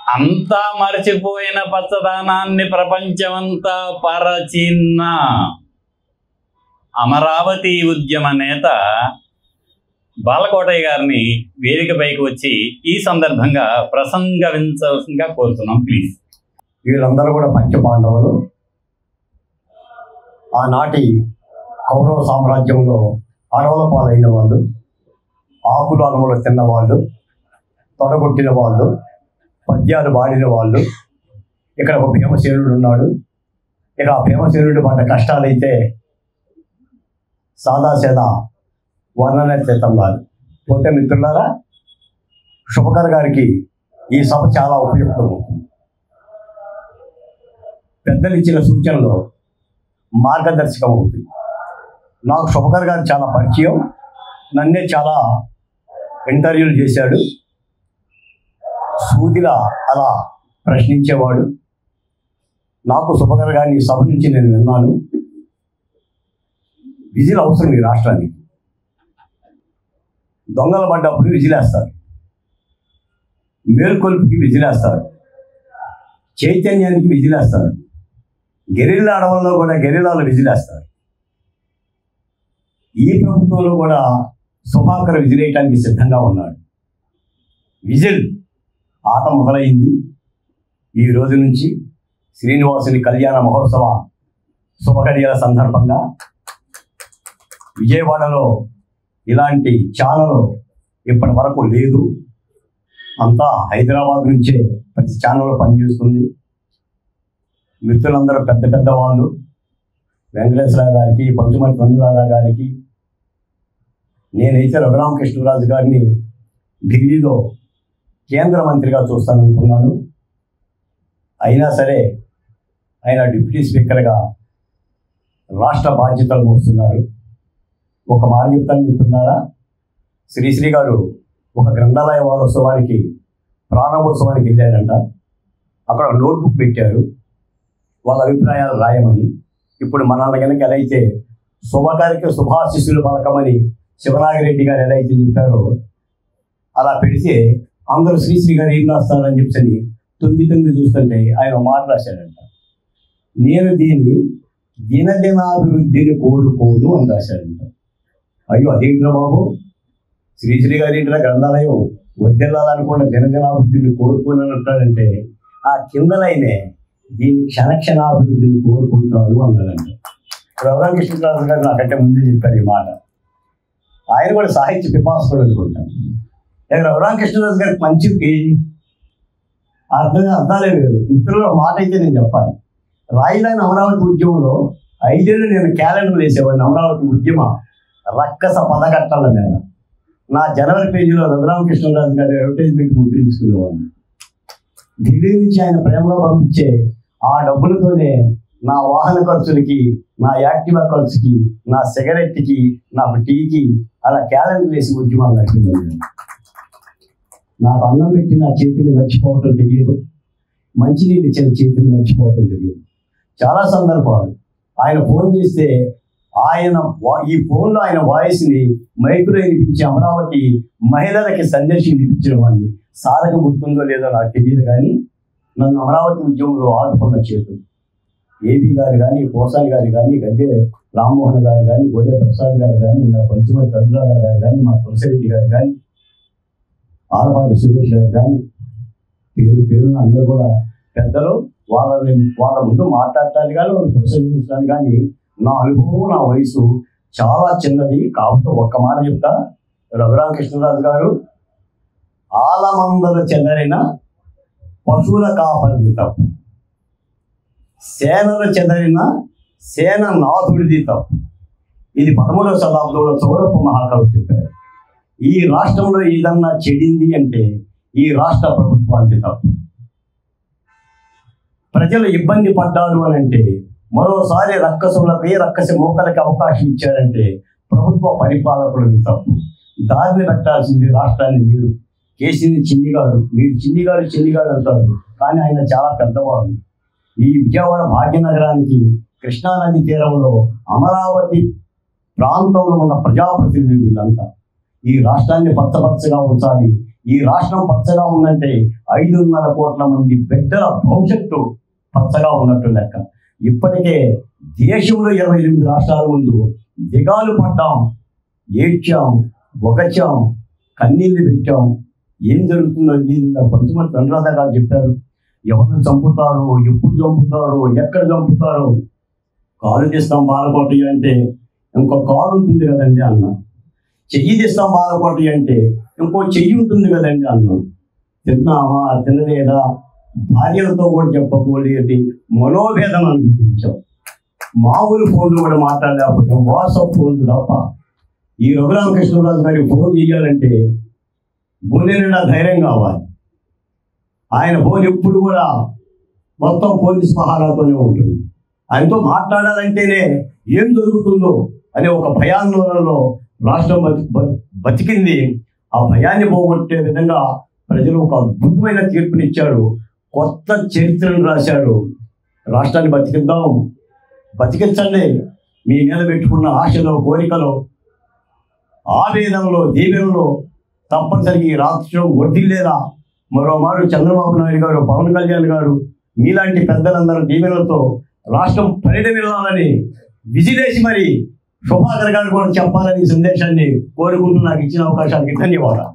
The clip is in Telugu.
అంతా మరచిపోయిన పచ్చదనాన్ని ప్రపంచమంతా పరచిన్న అమరావతి ఉద్యమ నేత బాలకోటయ్య గారిని వేదికపైకి వచ్చి ఈ సందర్భంగా ప్రసంగించవలసిందిగా కోరుతున్నాం. ప్లీజ్. వీళ్ళందరూ కూడా పంచపాండవులు. ఆనాటి కౌరవ సామ్రాజ్యంలో అడవుల పాలైన వాళ్ళు, ఆకులు అలములు తిన్నవాళ్ళు, తొడగొట్టిన వాళ్ళు, పద్యాలు పాడిన వాళ్ళు. ఇక్కడ ఒక భీమసేనుడు ఉన్నాడు. ఇక ఆ భీమసేనుడు పడ్డ కష్టాలైతే సాదాసేదా వర్ణనాతీతం కాదు. పోతే మిత్రులారా, శుభకర్ గారికి ఈ సభ చాలా ఉపయుక్తం. పెద్దలు ఇచ్చిన సూచనలో మార్గదర్శకం అవుతుంది. నాకు శుభకర్ గారు చాలా పరిచయం. నన్నే చాలా ఇంటర్వ్యూలు చేశాడు. సూదిలా అలా ప్రశ్నించేవాడు. నాకు శుభకర్ గారిని సభ నుంచి నేను విన్నాను. విజిల్ అవసరం ఈ రాష్ట్రానికి. దొంగలు పడ్డప్పుడు విజిలేస్తారు, మేల్కొల్పుకి విజిలేస్తారు, చైతన్యానికి విజిలేస్తారు, గెరిల్లా అడవుల్లో కూడా గెరిల్లాలు విజిలేస్తారు. ఈ ప్రభుత్వంలో కూడా సుభాకర్ విజిలేయటానికి సిద్ధంగా ఉన్నాడు. విజిల్ ఆట మొదలైంది. ఈ రోజు నుంచి శ్రీనివాసుని కళ్యాణ మహోత్సవ శుభఘడియల సందర్భంగా విజయవాడలో ఇలాంటి ఛానల్ ఇప్పటి వరకు లేదు. అంతా హైదరాబాద్ నుంచే ప్రతి ఛానల్ పనిచేస్తుంది. మిత్రులందరూ పెద్ద పెద్ద వాళ్ళు, వెంకటేశ్వర గారికి, పంచుమతి అనురాధ గారికి, నేనైతే రఘురామకృష్ణరాజు గారిని ఢిల్లీలో కేంద్ర మంత్రిగా చూస్తాననుకున్నాను. అయినా సరే ఆయన డిప్యూటీ స్పీకర్గా రాష్ట్ర బాధ్యతలు మోస్తున్నారు. ఒక మాట చెప్తాను మిత్రులారా, శ్రీశ్రీ గారు ఒక గ్రంథాలయ వారోత్సవానికి ప్రారంభోత్సవానికి వెళ్ళాడంట. అక్కడ నోట్బుక్ పెట్టారు వాళ్ళ అభిప్రాయాలు రాయమని. ఇప్పుడు మన కనుక ఎలా అయితే శుభకారికి శుభాశిస్సులు పలకమని శివనాగిరెడ్డి గారు ఎలా అయితే చెప్పారో అలా పెడితే అందరూ శ్రీశ్రీ గారు ఏం రాస్తారని చెప్పని తొంగి చూస్తుంటే ఆయన మాట రాశాడంట. నేను దీన్ని దినదినాభివృద్ధిని కోరుకోను అని రాశాడంట. అయ్యో అదేంట్రా బాబు, శ్రీశ్రీ గారి ఇంట్లో గ్రంథాలయం వద్దెళ్ళాలనుకున్న దినదినాభివృద్ధిని కోరుకోని అంటాడంటే ఆ కిందలైనే దీన్ని క్షణక్షణాభివృద్ధిని కోరుకుంటారు అన్నాడంట. రఘురామకృష్ణరాజు గారు నాకంటే ముందే చెప్పారు ఈ మాట. ఆయన కూడా సాహిత్య పిపాసుడు అనుకుంటాను. రఘురామకృష్ణరాజు గారికి మంచి పేజీ అర్థాలే వేరు. మిత్రుల మాట అయితే నేను చెప్పాలి. రాజధాని అమరావతి ఉద్యమంలో 5 ఏళ్ళు నేను క్యాలెండర్ వేసేవాడిని. అమరావతి ఉద్యమ రక్కస పదకట్టల మీద నా జనవరి పేజీలో రఘురామకృష్ణరాజు గారి అడ్వర్టైజ్మెంట్ ముద్రించుకునేవాడిని. ఢిల్లీ నుంచి ఆయన ప్రేమలో పంపించే ఆ డబ్బులతోనే నా వాహన ఖర్చులకి, నా యాక్టివా ఖర్చుకి, నా సిగరెట్కి, నాకు టీకి అలా క్యాలెండర్ వేసి ఉద్యమాలు నడిపింది. నాకు అన్నం పెట్టి నా చేతిని మర్చిపోవటం తెలియదు, మంచినీళ్ళు ఇచ్చిన చేతిని మర్చిపోవటం తెలియదు. చాలా సందర్భాలు ఆయన ఫోన్ చేస్తే ఆయన ఈ ఫోన్లో ఆయన వాయిస్ని మైకులో వినిపించి అమరావతి మహిళలకి సందేశం వినిపించిన వాడిని. సారక గుర్తుందో లేదో నాకు తెలియదు, కానీ నన్ను అమరావతి ఉద్యమంలో ఆదుకున్న చేతులు ఏపీ గారు కానీ, పోసాని గారు కానీ, గద్దె రామ్మోహన్ గారు కానీ, గోడే ప్రసాద్ గారు కానీ, నా పంచుమతి అనురాధ గారు కానీ, మా తులసిరెడ్డి గారు కానీ, ఆలపాటి సురేష్ గారు కానీ, పేరున అందరూ కూడా పెద్దలు. వాళ్ళ ముందు మాట్లాడటానికి కానీ, వాళ్ళు ప్రోత్సహించడానికి కానీ నా అనుభవం, నా వయసు చాలా చిన్నది. కాబట్టి ఒక్క మాట చెప్తా, రఘురామకృష్ణరాజు గారు ఆలమందల చెదరిన పశువుల కాపరిది తప్పు, సేనలు చెదరిన సేన నాథుడిది తప్పు. ఇది 13వ శతాబ్దంలో చౌడప్ప మహాకవి చెప్పారు. ఈ రాష్ట్రంలో ఏదన్నా చెడింది అంటే ఈ రాష్ట్ర ప్రభుత్వానికి తప్పు. ప్రజలు ఇబ్బంది పడ్డారు అని అంటే, మరోసారి రక్కసి మోకలకి అవకాశం ఇచ్చారంటే ప్రభుత్వ పరిపాలకులది తప్పు. దారిని పెట్టాల్సింది రాష్ట్రాన్ని మీరు. కేసీని చిన్నిగాడు, మీరు చిన్నిగాడు అంటారు, కానీ ఆయన చాలా పెద్దవాడు. ఈ విజయవాడ భాగ్యనగరానికి కృష్ణానది తీరంలో అమరావతి ప్రాంతంలో ఉన్న ప్రజాప్రతినిధులు వీళ్ళంతా. ఈ రాష్ట్రాన్ని పచ్చగా ఉంచాలి, ఈ రాష్ట్రం పచ్చగా ఉందంటే 5.5 కోట్ల మంది బిడ్డల భవిష్యత్తు పచ్చగా ఉన్నట్టు లెక్క. ఇప్పటికే దేశంలో 28 రాష్ట్రాల ముందు దిగాలు పడ్డాం, ఏడ్చాం, ఒకచాం, కన్నీళ్లు పెట్టాం. ఏం జరుగుతుందో తెలియదు. కొంతమంది అనురాధ గారు చెప్పారు, ఎవరు చంపుతారు, ఎప్పుడు చంపుతారు, ఎక్కడ చంపుతారు. కాలు తీస్తాం బాలకోటి అంటే ఇంకో కాలు ఉంటుంది కదండి అన్నాం. చెయ్యి తీస్తాం బాలకోటి అంటే ఇంకో చెయ్యి ఉంటుంది కదండి అన్నాం. తిన్నామా తినలేదా, భార్యలతో కూడా చెప్పకపోలేదు, మనోభేదం అనిపించాం. మామూలు ఫోన్లు కూడా మాట్లాడలేకపోతాం, వాట్సాప్ ఫోన్లు తప్ప. ఈ రఘురామకృష్ణరాజు గారికి ఫోన్ చేయాలంటే గుండె నిండా ధైర్యం కావాలి. ఆయన ఫోన్ ఎప్పుడు కూడా మొత్తం పోలీస్ పహారాతోనే ఉంటుంది. ఆయనతో మాట్లాడాలంటేనే ఏం జరుగుతుందో అనే ఒక భయాందోళనలో రాష్ట్రం బతికింది. ఆ భయాన్ని పోగొట్టే విధంగా ప్రజలు ఒక అద్భుతమైన తీర్పునిచ్చారు, కొత్త చరిత్రను రాశారు. రాష్ట్రాన్ని బతికిద్దాం, బతికించండి. మీ మీద పెట్టుకున్న ఆశలో, కోరికలో, ఆవేదనలో, దీవెనలో తప్పనిసరిగా ఈ రాష్ట్రం వడ్డిల్లేదా. మరోమారు చంద్రబాబు నాయుడు గారు, పవన్ కళ్యాణ్ గారు మీలాంటి పెద్దలందరూ దీవెనలతో రాష్ట్రం పరిణమిల్లాలని విజిలేసి మరి శుభాకర్ గారు కూడా చెప్పాలని సందేశాన్ని కోరుకుంటూ నాకు ఇచ్చిన అవకాశానికి ధన్యవాదాలు.